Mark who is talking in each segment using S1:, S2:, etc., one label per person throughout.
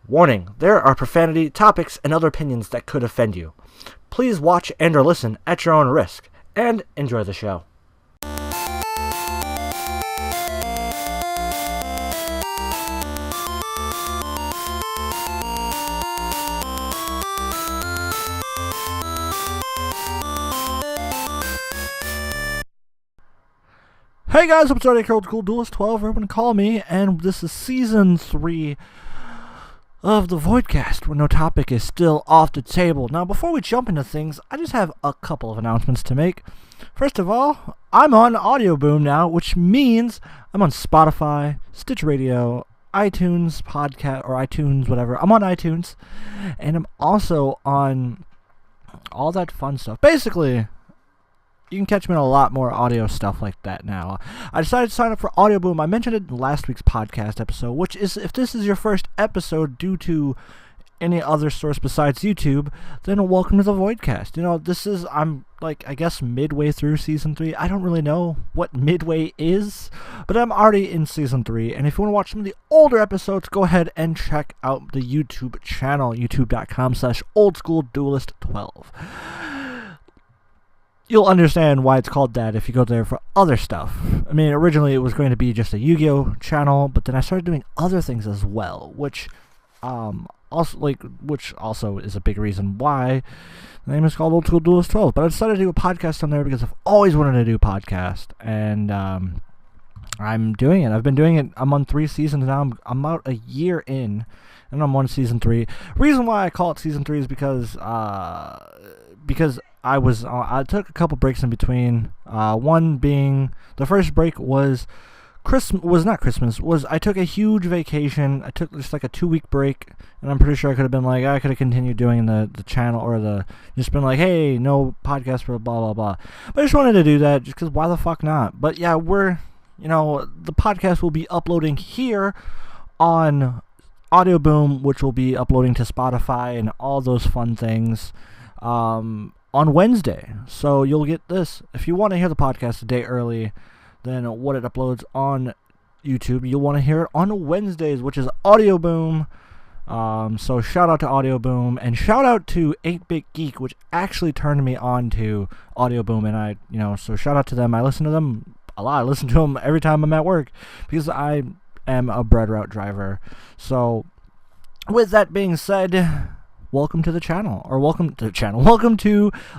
S1: Warning, there are profanity, topics, and other opinions that could offend you. Please watch and or listen at your own risk, and enjoy the show. Hey guys, what's RDiK, OLDSCHOOLDUELIST 12, everyone call me, and this is Season 3 of the Voidcast, where no topic is still off the table. Now, before we jump into things, I just have a couple of announcements to make. First of all, I'm on Audio Boom now, which means I'm on Spotify, Stitch Radio, iTunes podcast, or iTunes, whatever. I'm on iTunes, and I'm also on all that fun stuff. Basically, you can catch me on a lot more audio stuff like that now. I decided to sign up for Audio Boom. I mentioned it in last week's podcast episode, which is, if this is your first episode due to any other source besides YouTube, then welcome to the Voidcast. You know, I'm like, I guess midway through Season 3. I don't really know what midway is, but I'm already in Season 3, and if you want to watch some of the older episodes, go ahead and check out the YouTube channel, youtube.com/OLDSCHOOLDUELIST12. You'll understand why it's called that if you go there for other stuff. I mean, originally it was going to be just a Yu-Gi-Oh channel, but then I started doing other things as well, which also is a big reason why the name is called OLDSCHOOLDUELIST12. But I decided to do a podcast on there because I've always wanted to do a podcast, and I'm doing it. I've been doing it. I'm on 3 seasons now. I'm about a year in, and I'm on Season 3. Reason why I call it Season 3 is because I took a couple breaks in between. One being, the first break was I took a huge vacation. I took just like a 2-week break, and I'm pretty sure I could have been like, I could have continued doing the channel, or just been like, hey, no podcast for blah blah blah. But I just wanted to do that just because why the fuck not? But yeah, the podcast will be uploading here on Audio Boom, which will be uploading to Spotify and all those fun things on Wednesday. So you'll get this. If you want to hear the podcast a day early than what it uploads on YouTube, you'll want to hear it on Wednesdays, which is Audio Boom. So shout out to Audio Boom, and shout out to 8-Bit Geek, which actually turned me on to Audio Boom, and so shout out to them. I listen to them a lot. I listen to them every time I'm at work because I am a bread route driver. So with that being said, welcome to the channel, welcome to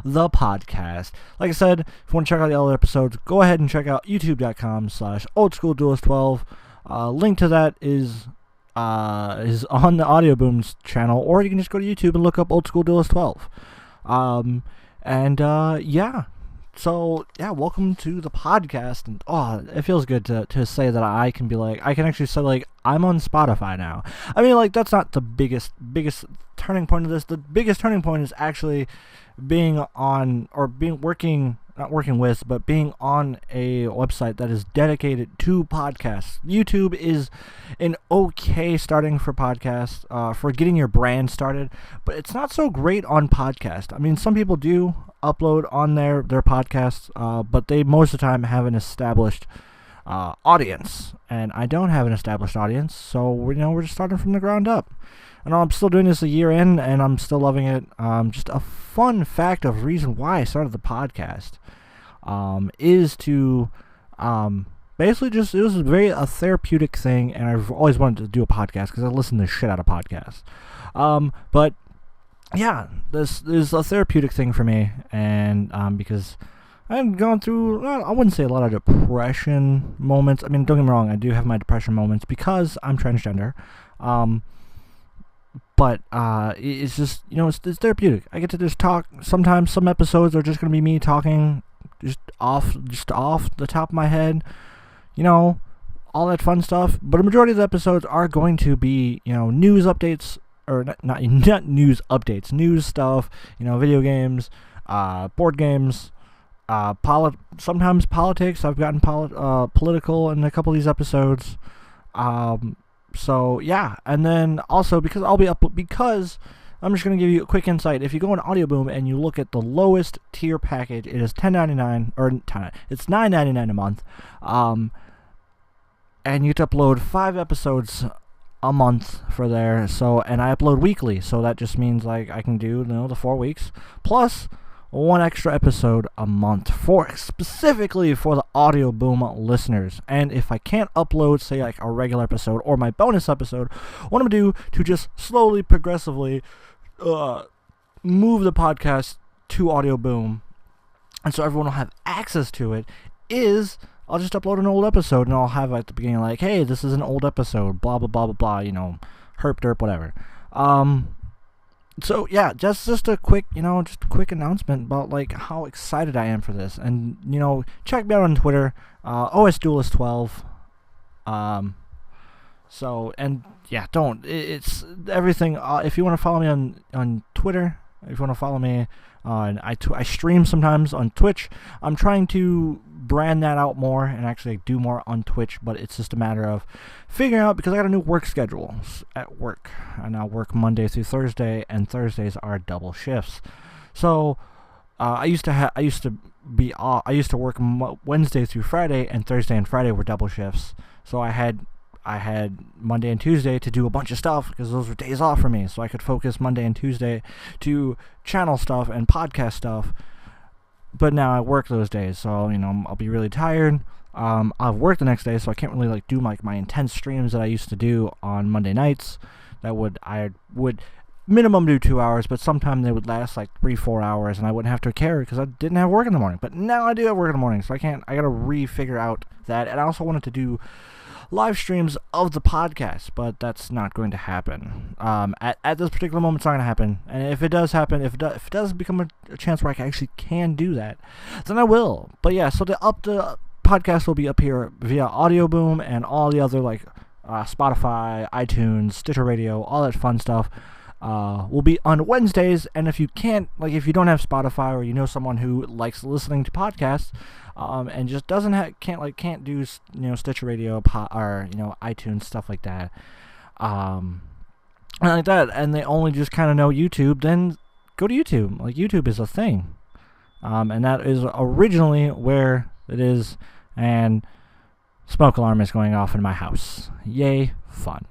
S1: the podcast. Like I said, if you want to check out the other episodes, go ahead and check out youtube.com/OLDSCHOOLDUELIST12. Link to that is on the Audio Boom's channel, or you can just go to YouTube and look up OLDSCHOOLDUELIST12. So yeah, welcome to the podcast, and it feels good to say that I can actually say, like, I'm on Spotify now. I mean, like, that's not the biggest turning point of this. The biggest turning point is actually being on, or being working on a website that is dedicated to podcasts. YouTube is an okay starting for podcasts, for getting your brand started, but it's not so great on podcast. I mean, some people do upload on their podcasts, but they most of the time have an established audience, and I don't have an established audience, so we're just starting from the ground up. And I'm still doing this a year in, and I'm still loving it. Just a fun fact of reason why I started the podcast is to basically just, it was a therapeutic thing, and I've always wanted to do a podcast because I listen to shit out of podcasts. But yeah, this is a therapeutic thing for me, and because I've gone through, I wouldn't say a lot of depression moments. I mean, don't get me wrong, I do have my depression moments because I'm transgender. But it's just, it's therapeutic. I get to just talk. Sometimes some episodes are just going to be me talking just off the top of my head, all that fun stuff. But a majority of the episodes are going to be, news updates, or not news updates, news stuff, video games, board games, sometimes politics. I've gotten political in a couple of these episodes. So yeah, and then also because I'm just going to give you a quick insight. If you go on Audio Boom and you look at the lowest tier package, it is $10.99, or it's $9.99 a month. And you get to upload 5 episodes a month for there. So, and I upload weekly, so that just means like I can do the 4 weeks plus one extra episode a month for specifically for the Audio Boom listeners. And if I can't upload, say, like a regular episode or my bonus episode, what I'm gonna do to just slowly, progressively move the podcast to Audio Boom, and so everyone will have access to it, is I'll just upload an old episode, and I'll have at the beginning like, hey, this is an old episode, blah blah blah blah blah, herp derp, whatever. So yeah, just a quick, just a quick announcement about like how excited I am for this, and check me out on Twitter, OSDuelist12. So, and yeah, it's everything. If you want to follow me on Twitter, if you want to follow me on, I stream sometimes on Twitch. I'm trying to brand that out more and actually do more on Twitch, but it's just a matter of figuring out, because I got a new work schedule at work. I now work Monday through Thursday, and Thursdays are double shifts. So I used to work Wednesday through Friday, and Thursday and Friday were double shifts. So I had Monday and Tuesday to do a bunch of stuff, because those were days off for me, so I could focus Monday and Tuesday to channel stuff and podcast stuff. But now I work those days, so I'll be really tired. I've worked the next day, so I can't really like do like my intense streams that I used to do on Monday nights. I would minimum do 2 hours, but sometimes they would last like 3-4 hours, and I wouldn't have to care because I didn't have work in the morning. But now I do have work in the morning, so I gotta refigure out that. And I also wanted to do live streams of the podcast, but that's not going to happen. At this particular moment, it's not going to happen. And if it does happen, if it does become a chance where I actually can do that, then I will. But yeah, so the podcast will be up here via Audio Boom and all the other like Spotify, iTunes, Stitcher Radio, all that fun stuff. Will be on Wednesdays. And if you if you don't have Spotify, or someone who likes listening to podcasts, and just can't do Stitcher Radio or iTunes, stuff like that, and they only just kind of know YouTube, then go to YouTube. Like, YouTube is a thing, and that is originally where it is. And smoke alarm is going off in my house. Yay, fun.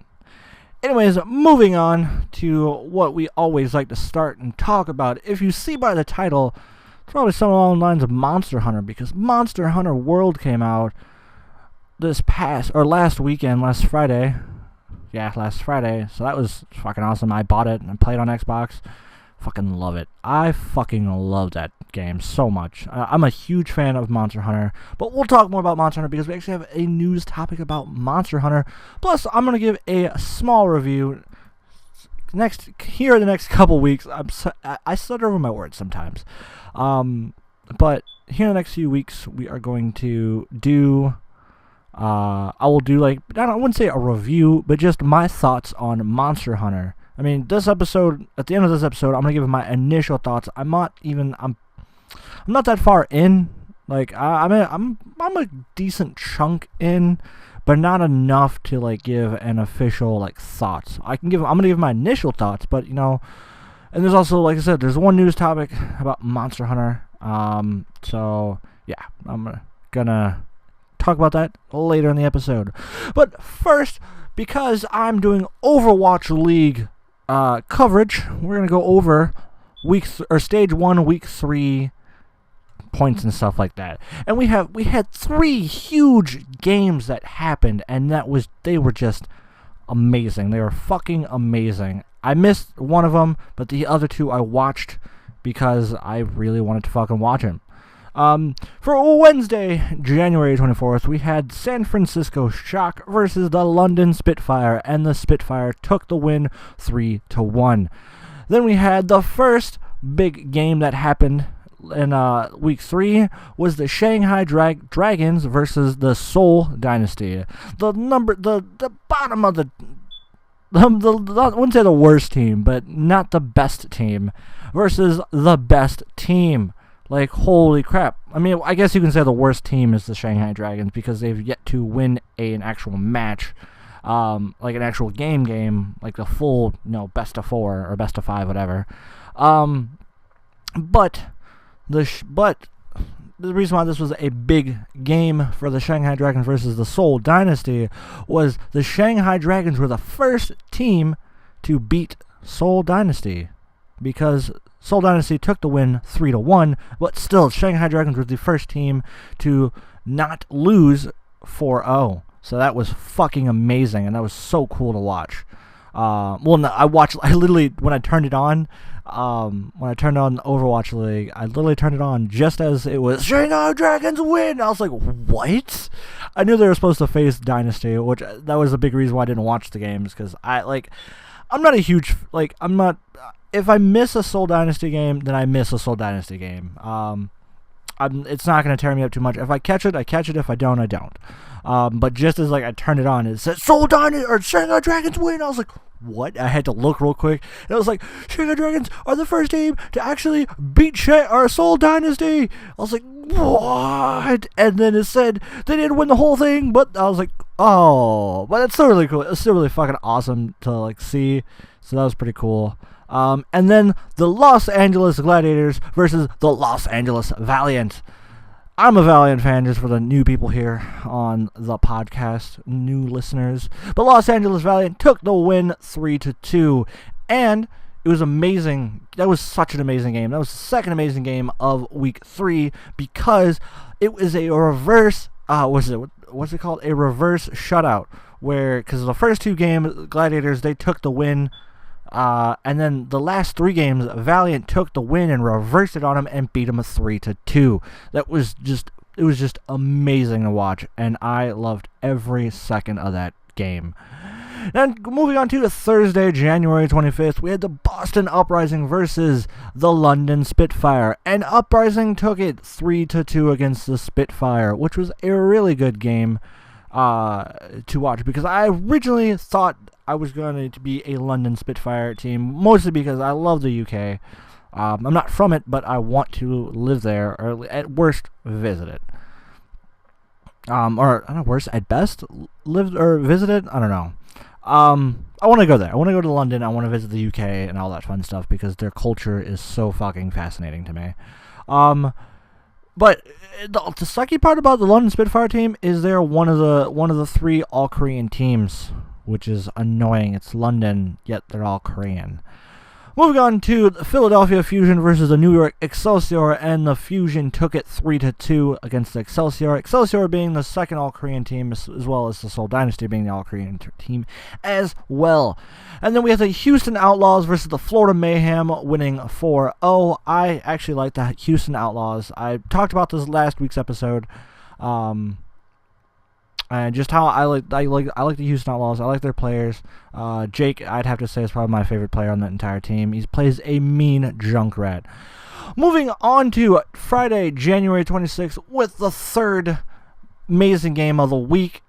S1: Anyways, moving on to what we always like to start and talk about. If you see by the title, it's probably something along the lines of Monster Hunter, because Monster Hunter World came out last Friday. Yeah, last Friday. So that was fucking awesome. I bought it and played on Xbox. Fucking love it. I fucking love that game so much. I'm a huge fan of Monster Hunter, but we'll talk more about Monster Hunter because we actually have a news topic about Monster Hunter. Plus, I'm going to give a small review here in the next couple weeks. I stutter over my words sometimes. But here in the next few weeks, we are going to do, I wouldn't say a review, but just my thoughts on Monster Hunter. I mean, at the end of this episode, I'm going to give my initial thoughts. I'm not that far in. Like, I'm a decent chunk in, but not enough to like give an official like thoughts. I'm going to give my initial thoughts, but and there's also, like I said, there's one news topic about Monster Hunter. So yeah, I'm gonna talk about that later in the episode. But first, because I'm doing Overwatch League coverage, we're gonna go over stage 1, week 3 points and stuff like that. And we had 3 huge games that happened, and they were just amazing. They were fucking amazing. I missed one of them, but the other 2 I watched because I really wanted to fucking watch them. For Wednesday, January 24th, we had San Francisco Shock versus the London Spitfire, and the Spitfire took the win 3-1. Then we had the first big game that happened in week 3 was the Shanghai Dragons versus the Seoul Dynasty. The bottom of I wouldn't say the worst team, but not the best team, versus the best team. Like, holy crap. I mean, I guess you can say the worst team is the Shanghai Dragons because they've yet to win an actual match, like an actual game, like the full, best of 4 or best of 5, whatever. But the reason why this was a big game for the Shanghai Dragons versus the Seoul Dynasty was the Shanghai Dragons were the first team to beat Seoul Dynasty, because Seoul Dynasty took the win 3-1, but still, Shanghai Dragons were the first team to not lose 4-0. So that was fucking amazing, and that was so cool to watch. I literally, when I turned on Overwatch League, I literally turned it on just as it was Shanghai Dragons win. I was like, what? I knew they were supposed to face Dynasty, which that was a big reason why I didn't watch the games, because I'm not a huge, if I miss a Seoul Dynasty game, then I miss a Seoul Dynasty game. It's not going to tear me up too much. If I catch it, I catch it. If I don't, I don't. But just as I turned it on, it said Seoul Dynasty or Shanghai Dragons win. I was like, what? I had to look real quick, and I was like, Shanghai Dragons are the first team to actually beat Seoul Dynasty. I was like, what? And then it said they didn't win the whole thing, but I was like, oh, but it's still really cool. It's still really fucking awesome to see. So that was pretty cool. And then the Los Angeles Gladiators versus the Los Angeles Valiant. I'm a Valiant fan, just for the new people here on the podcast, new listeners. But Los Angeles Valiant took the win 3-2, and it was amazing. That was such an amazing game. That was the second amazing game of Week 3, because it was a reverse, what's it called? A reverse shutout, because the first two games, Gladiators, they took the win. And then the last three games, Valiant took the win and reversed it on them and beat them 3-2. It was just amazing to watch, and I loved every second of that game. And moving on to Thursday, January 25th, we had the Boston Uprising versus the London Spitfire, and Uprising took it 3-2 against the Spitfire, which was a really good game to watch, because I originally thought I was going to be a London Spitfire team, mostly because I love the UK. I'm not from it, but I want to live there, or at worst, visit it. Or, I don't know, worst, at best, live or visit it? I don't know. I want to go there. I want to go to London. I want to visit the UK and all that fun stuff, because their culture is so fucking fascinating to me. But the sucky part about the London Spitfire team is they're one of the three all-Korean teams, which is annoying. It's London, yet they're all Korean. Moving on to the Philadelphia Fusion versus the New York Excelsior, and the Fusion took it 3-2 against the Excelsior. Excelsior being the second all-Korean team, as well as the Seoul Dynasty being the all-Korean team as well. And then we have the Houston Outlaws versus the Florida Mayhem, winning 4-0. I actually like the Houston Outlaws. I talked about this last week's episode. And just how I like the Houston Outlaws. I like their players. Jake, I'd have to say, is probably my favorite player on that entire team. He plays a mean junkrat. Moving on to Friday, January 26th, with the third amazing game of the week.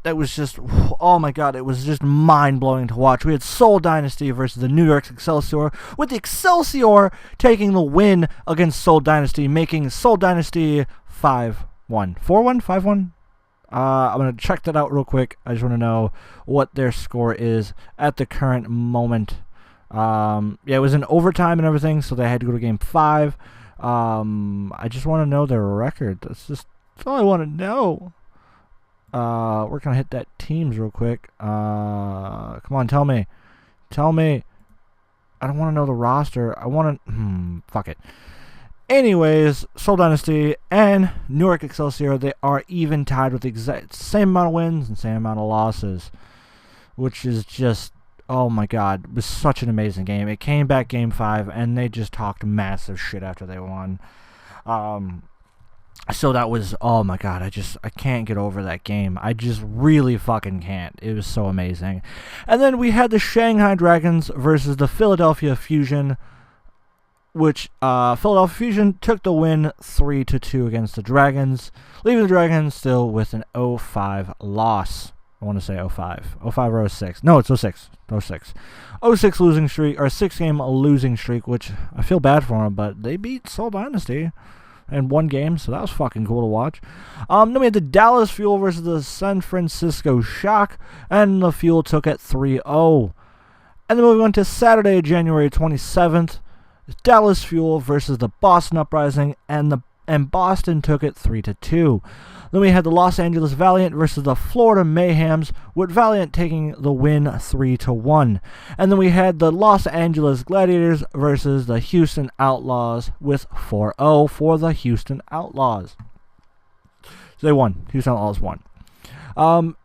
S1: That was just, oh my god, it was just mind-blowing to watch. We had Seoul Dynasty versus the New York Excelsior, with the Excelsior taking the win against Seoul Dynasty, making Seoul Dynasty 5-1. 4-1? 5-1? I'm going to check that out real quick. I just want to know what their score is at the current moment. It was in overtime and everything, so they had to go to game 5. I just want to know their record. That's all I want to know. We're going to hit that teams real quick. Come on, tell me. I don't want to know the roster. I want to... fuck it. Anyways, Seoul Dynasty and New York Excelsior, they are even tied with the exact same amount of wins and same amount of losses, which is just, oh my god, it was such an amazing game. It came back game 5, and they just talked massive shit after they won. So that was, oh my god, I can't get over that game. I just really fucking can't. It was so amazing. And then we had the Shanghai Dragons versus the Philadelphia Fusion, which Philadelphia Fusion took the win 3-2 against the Dragons, leaving the Dragons still with an 0-5 loss. I want to say 0-5. 0-5 or 0-6. No, it's 0-6. 0-6. 0-6 losing streak, or 6-game losing streak, which I feel bad for them, but they beat Seoul Dynasty in one game, so that was fucking cool to watch. Then we had the Dallas Fuel versus the San Francisco Shock, and the Fuel took it 3-0. And then moving on to Saturday, January 27th, Dallas Fuel versus the Boston Uprising, and and Boston took it 3-2. Then we had the Los Angeles Valiant versus the Florida Mayhems, with Valiant taking the win 3-1. And then we had the Los Angeles Gladiators versus the Houston Outlaws, with 4-0 for the Houston Outlaws. So they won. Houston Outlaws won.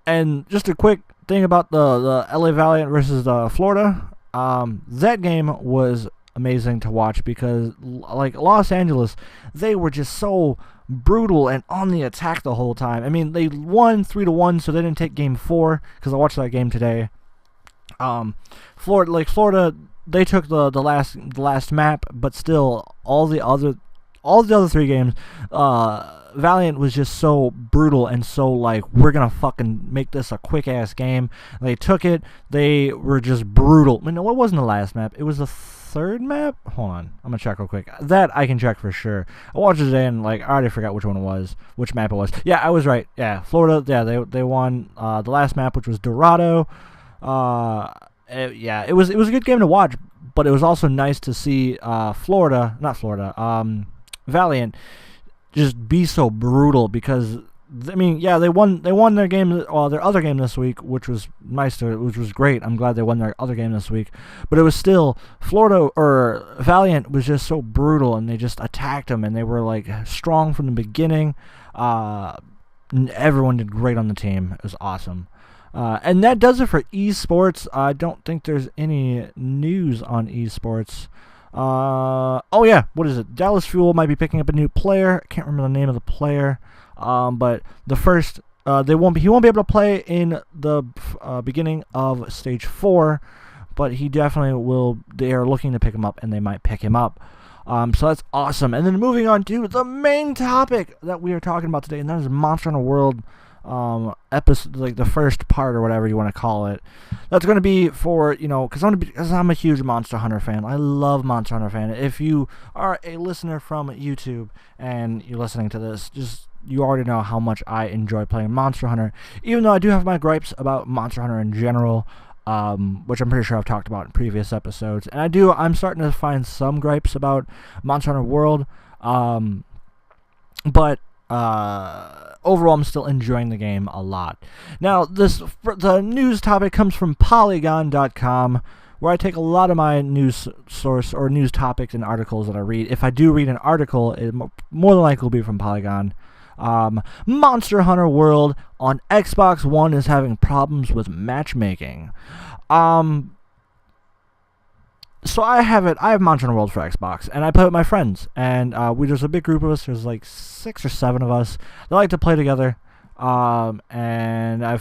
S1: And just a quick thing about the LA Valiant versus the Florida. That game was amazing to watch because, like, Los Angeles, they were just so brutal and on the attack the whole time. I mean, they won 3-1, so they didn't take game 4 because I watched that game today. Florida, they took the last map, but still, all the other 3 games, Valiant was just so brutal and so like, we're gonna fucking make this a quick ass game. They took it. They were just brutal. I mean, no, it wasn't the last map. It was the 3rd map. Hold on, I'm gonna check real quick. That I can check for sure. I watched it today and like I already forgot which one it was, which map it was. Yeah, I was right. Yeah, Florida. Yeah, they won the last map, which was Dorado. It was a good game to watch, but it was also nice to see Valiant just be so brutal because, I mean, yeah, they won their game, their other game this week, which was nice, which was great. I'm glad they won their other game this week, but it was still Valiant was just so brutal, and they just attacked them, and they were like strong from the beginning. Everyone did great on the team. It was awesome. And that does it for esports. I don't think there's any news on esports. Oh yeah, what is it? Dallas Fuel might be picking up a new player. I can't remember the name of the player. But the first, he won't be able to play in the beginning of Stage 4, but he definitely will. They are looking to pick him up, and they might pick him up. So that's awesome. And then moving on to the main topic that we are talking about today, and that is Monster Hunter World episode, like the first part or whatever you want to call it. That's going to be for, because I'm a huge Monster Hunter fan. I love Monster Hunter fan. If you are a listener from YouTube and you're listening to this, you already know how much I enjoy playing Monster Hunter, even though I do have my gripes about Monster Hunter in general, which I'm pretty sure I've talked about in previous episodes. And I'm starting to find some gripes about Monster Hunter World, but overall, I'm still enjoying the game a lot. Now, the news topic comes from Polygon.com, where I take a lot of my news source or news topics and articles that I read. If I do read an article, it more than likely will be from Polygon. Monster Hunter World on Xbox One is having problems with matchmaking. So I have Monster Hunter World for Xbox, and I play with my friends, and there's a big group of us. There's like 6 or 7 of us that like to play together, and I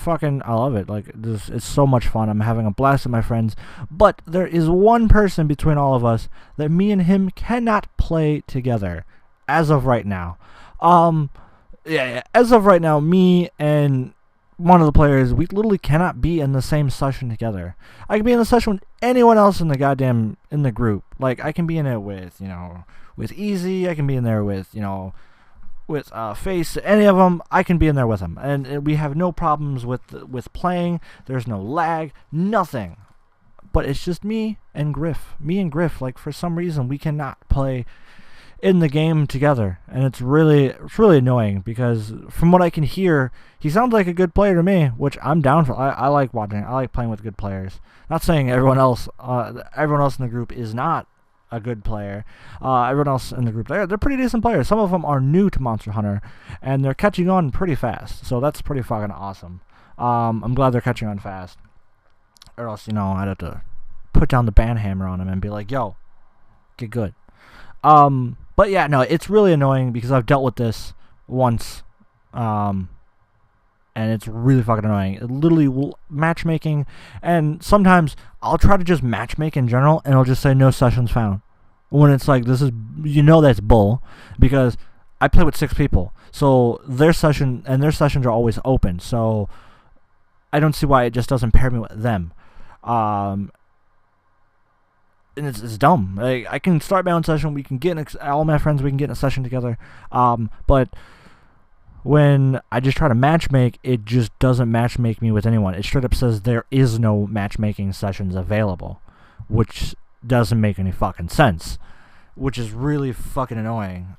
S1: love it. Like, it's so much fun. I'm having a blast with my friends, but there is one person between all of us that me and him cannot play together as of right now. As of right now, me and one of the players, we literally cannot be in the same session together. I can be in the session with anyone else in the group. Like, I can be in it with Easy. I can be in there with Face. Any of them, I can be in there with them, and we have no problems with playing. There's no lag, nothing. But it's just me and Griff. Like, for some reason, we cannot play in the game together, and it's really annoying because from what I can hear, he sounds like a good player to me, which I'm down for. I like watching. I like playing with good players. Not saying everyone else in the group is not a good player. Everyone else in the group, they're pretty decent players. Some of them are new to Monster Hunter, and they're catching on pretty fast. So that's pretty fucking awesome. I'm glad they're catching on fast. Or else, I'd have to put down the ban hammer on them and be like, "Yo, get good." But yeah, no, it's really annoying because I've dealt with this once, and it's really fucking annoying. It literally matchmaking, and sometimes I'll try to just matchmake in general, and it'll just say no sessions found. When it's like, that's bull, because I play with 6 people, so their sessions are always open, so I don't see why it just doesn't pair me with them. And it's dumb. Like, I can start my own session. We can all my friends. We can get in a session together. But when I just try to matchmake, it just doesn't matchmake me with anyone. It straight up says there is no matchmaking sessions available, which doesn't make any fucking sense. which is really fucking annoying.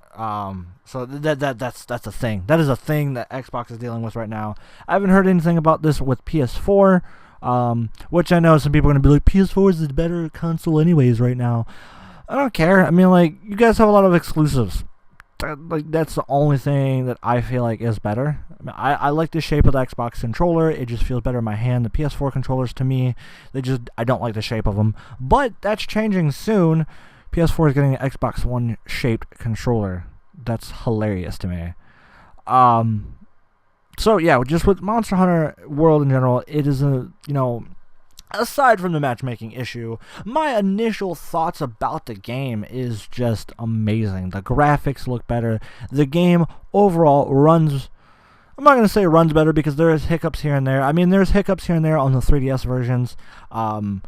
S1: So that's a thing. That is a thing that Xbox is dealing with right now. I haven't heard anything about this with PS4, which I know some people are gonna be like, PS4 is the better console anyways right now. I don't care. I mean, like, you guys have a lot of exclusives. Like, that's the only thing that I feel like is better. I mean, I like the shape of the Xbox controller. It just feels better in my hand. The PS4 controllers, to me, I don't like the shape of them. But that's changing soon. PS4 is getting an Xbox One shaped controller. That's hilarious to me. So yeah, just with Monster Hunter World in general, it is aside from the matchmaking issue, my initial thoughts about the game is just amazing. The graphics look better. The game overall runs, I'm not going to say runs better because there is hiccups here and there. I mean, there's hiccups here and there on the 3DS versions. And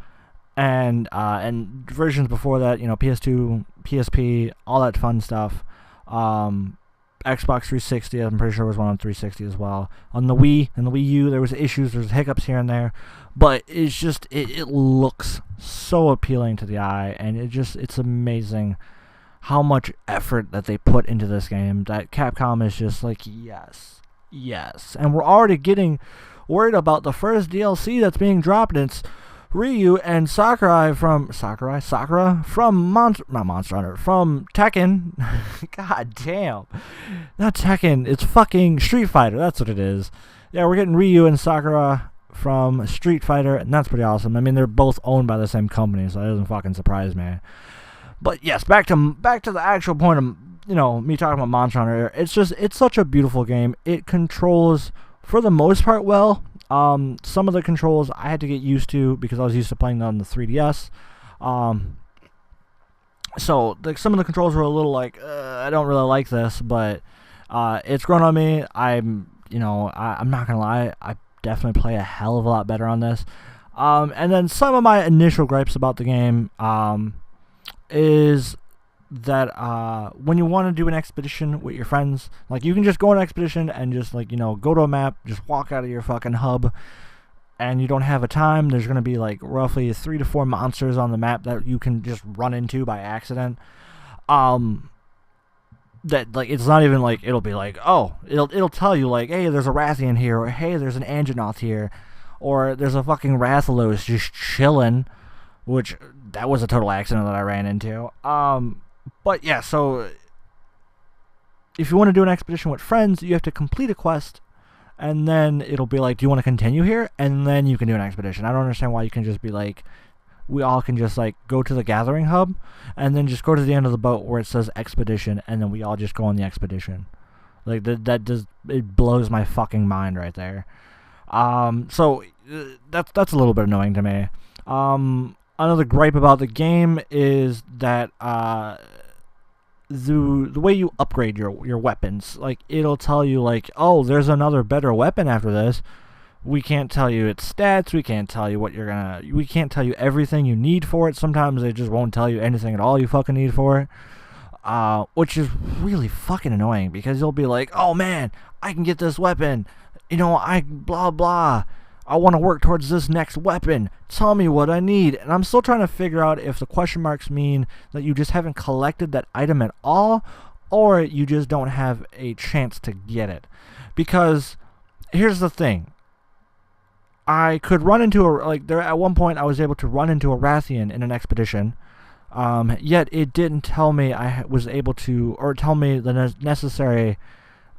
S1: versions before that, PS2, PSP, all that fun stuff. Xbox 360, I'm pretty sure was one on 360 as well. On the Wii and the Wii U, there was issues, there's hiccups here and there, but it's just, it looks so appealing to the eye, and it's amazing how much effort that they put into this game, that Capcom is just like, yes, and we're already getting worried about the first DLC that's being dropped, and it's Ryu and Sakura from not Monster Hunter, from Tekken. God damn. Not Tekken, it's fucking Street Fighter, that's what it is. Yeah, we're getting Ryu and Sakura from Street Fighter, and that's pretty awesome. I mean, they're both owned by the same company, so that doesn't fucking surprise me. But yes, back to the actual point of, me talking about Monster Hunter. It's such a beautiful game. It controls, for the most part, well. Some of the controls I had to get used to because I was used to playing on the 3DS. So some of the controls were a little like, I don't really like this, but it's grown on me. I'm not gonna lie, I definitely play a hell of a lot better on this. And then some of my initial gripes about the game is that when you want to do an expedition with your friends, like, you can just go on an expedition and just, like, go to a map, just walk out of your fucking hub, and you don't have a time. There's going to be, like, roughly 3 to 4 monsters on the map that you can just run into by accident. That, like, it's not even, like, it'll be like, oh, it'll tell you, like, hey, there's a Rathian here, or hey, there's an Anjanath here, or there's a fucking Rathalos just chilling, which, that was a total accident that I ran into. But yeah, so if you want to do an expedition with friends, you have to complete a quest, and then it'll be like, do you want to continue here? And then you can do an expedition. I don't understand why you can just be like, we all can just, like, go to the gathering hub, and then just go to the end of the boat where it says expedition, and then we all just go on the expedition. Like, it blows my fucking mind right there. So that's a little bit annoying to me. Another gripe about the game is that the way you upgrade your weapons, like, it'll tell you, like, oh, there's another better weapon after this. We can't tell you its stats. We can't tell you we can't tell you everything you need for it. Sometimes they just won't tell you anything at all you fucking need for it. Which is really fucking annoying, because you'll be like, oh man, I can get this weapon. I blah blah. I want to work towards this next weapon. Tell me what I need. And I'm still trying to figure out if the question marks mean that you just haven't collected that item at all, or you just don't have a chance to get it. Because here's the thing. I could run into at one point I was able to run into a Rathian in an expedition, yet it didn't tell me I was able to, or tell me the necessary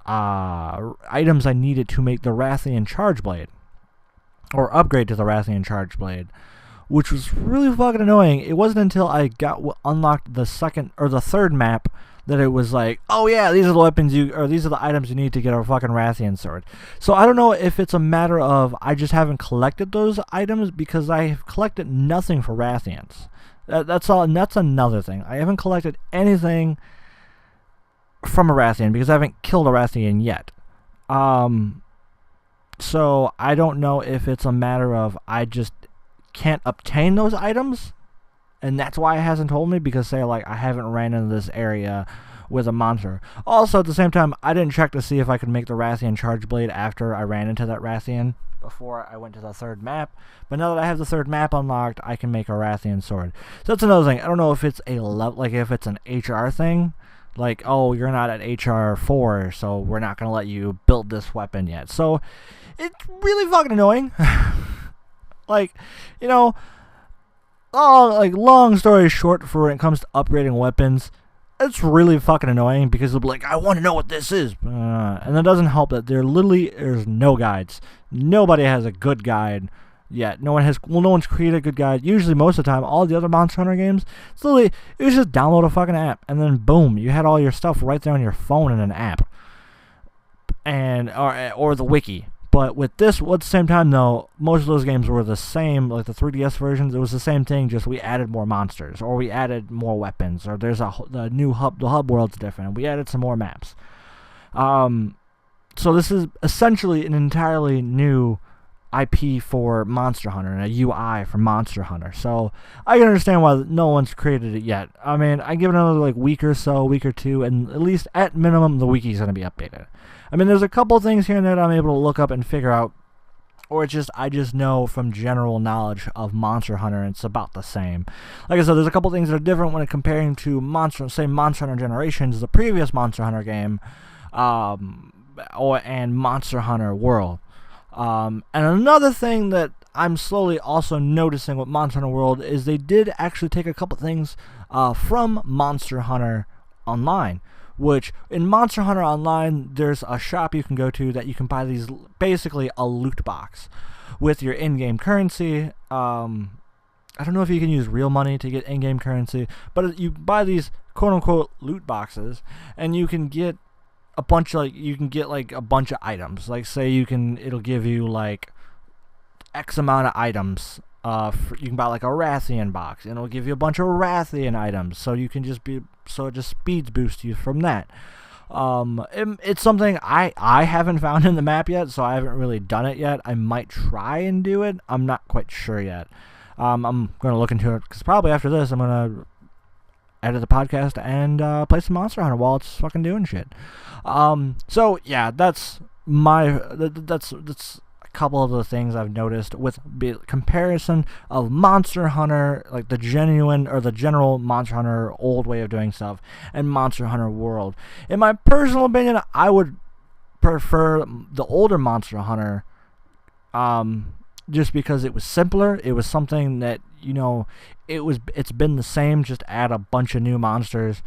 S1: items I needed to make the Rathian Charge Blade, or upgrade to the Rathian Charge Blade, which was really fucking annoying. It wasn't until I unlocked the second or the third map that it was like, oh yeah, these are the weapons these are the items you need to get a fucking Rathian sword. So I don't know if it's a matter of I just haven't collected those items, because I have collected nothing for Rathians. That's all, and that's another thing. I haven't collected anything from a Rathian because I haven't killed a Rathian yet. So I don't know if it's a matter of I just can't obtain those items, and that's why it hasn't told me, because say, like, I haven't ran into this area with a monster. Also, at the same time, I didn't check to see if I could make the Rathian Charge Blade after I ran into that Rathian before I went to the third map. But now that I have the third map unlocked, I can make a Rathian sword. So that's another thing. I don't know if it's if it's an HR thing. Like, oh, you're not at HR 4, so we're not going to let you build this weapon yet. So, it's really fucking annoying. Like, long story short, for when it comes to upgrading weapons, it's really fucking annoying because they'll be like, I want to know what this is. And it doesn't help that there's no guides. Nobody has a good guide yet. No one's created a good guide. Usually, most of the time, all the other Monster Hunter games, it's literally, you just download a fucking app, and then boom, you had all your stuff right there on your phone in an app. Or the wiki. But with this, at the same time, though, most of those games were the same, like the 3DS versions, it was the same thing, just we added more monsters, or we added more weapons, or there's the new hub, the hub world's different, and we added some more maps. So this is essentially an entirely new IP for Monster Hunter, and a UI for Monster Hunter. So I can understand why no one's created it yet. I mean, I give it another week or two, and at least at minimum, the wiki's going to be updated. I mean, there's a couple things here and there that I'm able to look up and figure out, or I just know from general knowledge of Monster Hunter, and it's about the same. Like I said, there's a couple things that are different when comparing to Monster Hunter Generations, the previous Monster Hunter game, and Monster Hunter World. And another thing that I'm slowly also noticing with Monster Hunter World is they did actually take a couple things from Monster Hunter Online. Which, in Monster Hunter Online, there's a shop you can go to that you can buy these, basically a loot box with your in-game currency. I don't know if you can use real money to get in-game currency, but you buy these quote-unquote loot boxes, and you can get a bunch of items. Like, say it'll give you like X amount of items. You can buy like a Rathian box, and it'll give you a bunch of Rathian items, so it just speeds boost you from that. It's something I haven't found in the map yet, so I haven't really done it yet. I might try and do it. I'm not quite sure yet. I'm going to look into it, because probably after this, I'm going to edit the podcast and play some Monster Hunter while it's fucking doing shit. So yeah, that's a couple of the things I've noticed with comparison of Monster Hunter, like the general Monster Hunter old way of doing stuff, and Monster Hunter World. In my personal opinion, I would prefer the older Monster Hunter, just because it was simpler. It was something that, it's been the same, just add a bunch of new monsters,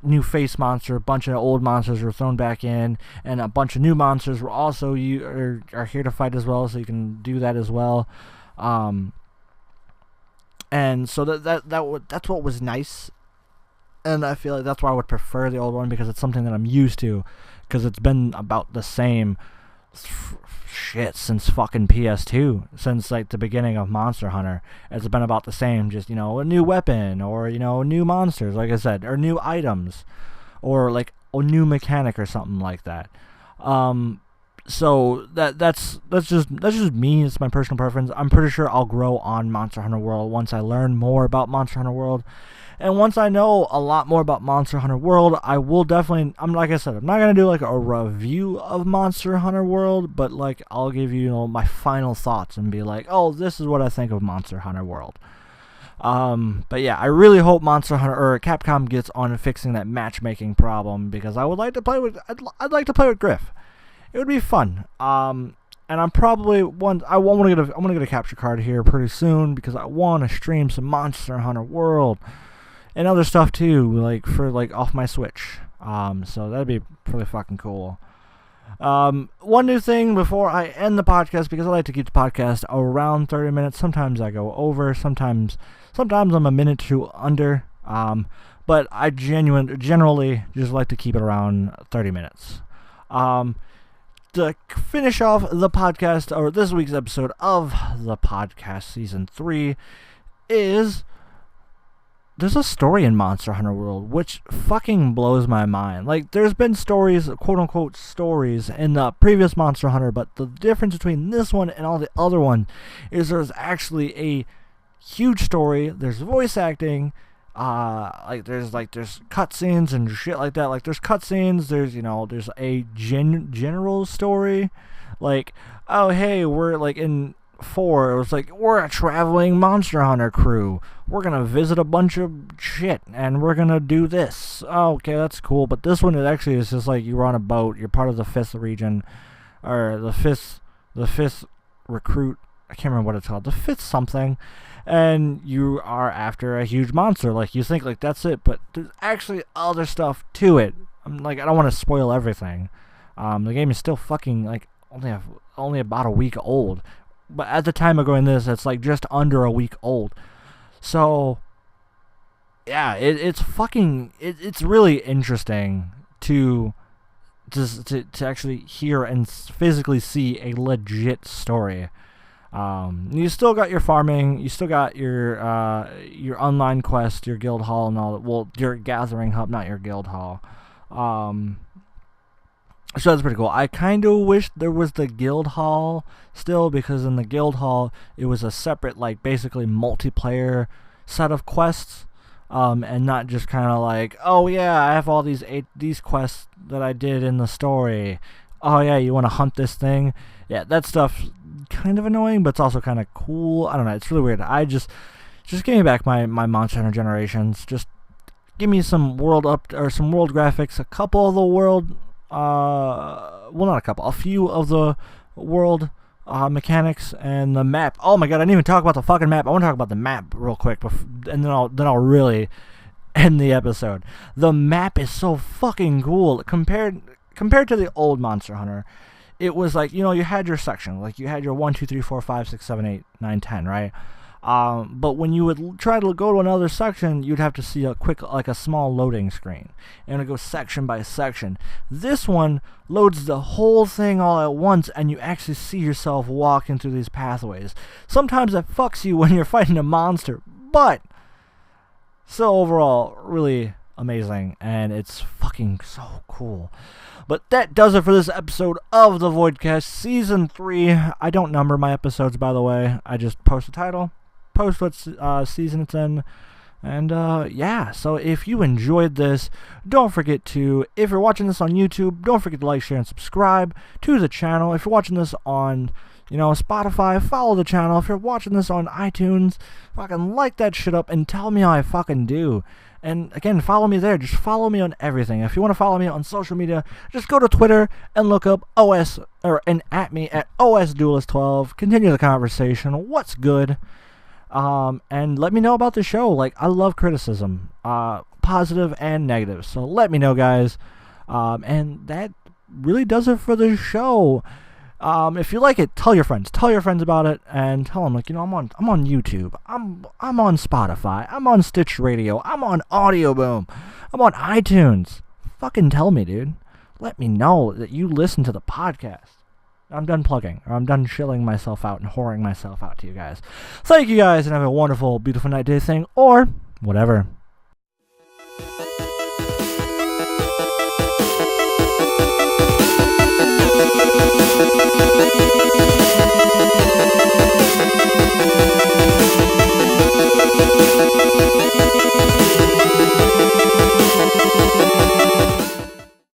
S1: new face monster, a bunch of old monsters were thrown back in, and a bunch of new monsters were also are here to fight as well, so you can do that as well. And so that's what was nice, and I feel like that's why I would prefer the old one, because it's something that I'm used to, because it's been about the same since fucking PS2, since like the beginning of Monster Hunter. It's been about the same, just a new weapon, or new monsters, like I said, or new items, or like a new mechanic or something like that. So that's just me. It's my personal preference. I'm pretty sure I'll grow on Monster Hunter World once I learn more about Monster Hunter World. And once I know a lot more about Monster Hunter World, I will definitely, like I said, I'm not going to do like a review of Monster Hunter World, but like I'll give you, my final thoughts and be like, oh, this is what I think of Monster Hunter World. But yeah, I really hope Monster Hunter, or Capcom, gets on fixing that matchmaking problem, because I would like to play with, I'd like to play with Griff. It would be fun. And I'm probably I'm gonna get a capture card here pretty soon, because I want to stream some Monster Hunter World and other stuff too, like for off my Switch. So that'd be pretty fucking cool. One new thing before I end the podcast, because I like to keep the podcast around 30 minutes. Sometimes I go over, sometimes I'm a minute or two under. But I generally just like to keep it around 30 minutes. To finish off the podcast, or this week's episode of the podcast season 3, is there's a story in Monster Hunter World which fucking blows my mind. Like, there's been stories, quote-unquote stories, in the previous Monster Hunter, but the difference between this one and all the other one is there's actually a huge story, there's voice acting, there's cutscenes and shit like that. Like there's cutscenes, there's a general story, like, oh hey, we're like in 4, it was like, we're a traveling monster hunter crew, we're gonna visit a bunch of shit and we're gonna do this. Oh, okay, that's cool. But this one, it actually is just like you're on a boat, you're part of the 5th region, or the fifth recruit, I can't remember what it's called, the 5th something, and you are after a huge monster. Like, you think like that's it, but there's actually other stuff to it. I'm like, I don't want to spoil everything. The game is still fucking like only about a week old, but at the time of going this, it's like just under a week old. So yeah, it's really interesting to actually hear and physically see a legit story. You still got your farming, you still got your online quest, your guild hall and all that. Well, your gathering hub, not your guild hall. So that's pretty cool. I kind of wish there was the guild hall still, because in the guild hall it was a separate, like, basically multiplayer set of quests, and not just kind of like, oh yeah, I have all these quests that I did in the story. Oh yeah, you want to hunt this thing? Yeah, that stuff's kind of annoying, but it's also kind of cool. I don't know, it's really weird. I just give me back my Monster Hunter Generations. Just give me some world graphics, a couple of the world, well, not a couple, a few of the world mechanics and the map. Oh my god, I didn't even talk about the fucking map. I want to talk about the map real quick, and then I'll really end the episode. The map is so fucking cool compared to the old Monster Hunter. It was like, you had your section, like you had your 1, 2, 3, 4, 5, 6, 7, 8, 9, 10, right? But when you would try to go to another section, you'd have to see a small loading screen, and it goes section by section. This one loads the whole thing all at once, and you actually see yourself walking through these pathways. Sometimes that fucks you when you're fighting a monster, but still overall really amazing, and it's fucking so cool. But that does it for this episode of the Voidcast Season 3. I don't number my episodes, by the way. I just post the title, post what season it's in, and yeah. So if you enjoyed this, don't forget to, if you're watching this on YouTube, don't forget to like, share, and subscribe to the channel. If you're watching this on, Spotify, follow the channel. If you're watching this on iTunes, fucking like that shit up and tell me how I fucking do. And again, follow me there. Just follow me on everything. If you want to follow me on social media, just go to Twitter and look up and at me at OLDSCHOOLDUELIST12. Continue the conversation. What's good? And let me know about the show. Like, I love criticism, positive and negative. So let me know, guys. And that really does it for the show. If you like it, tell your friends about it, and tell them, like, I'm on YouTube, I'm on Spotify, I'm on Stitch Radio, I'm on Audio Boom, I'm on iTunes. Fucking tell me, dude. Let me know that you listen to the podcast. I'm done plugging, or I'm done shilling myself out and whoring myself out to you guys. Thank you guys, and have a wonderful, beautiful night, day, thing, or whatever.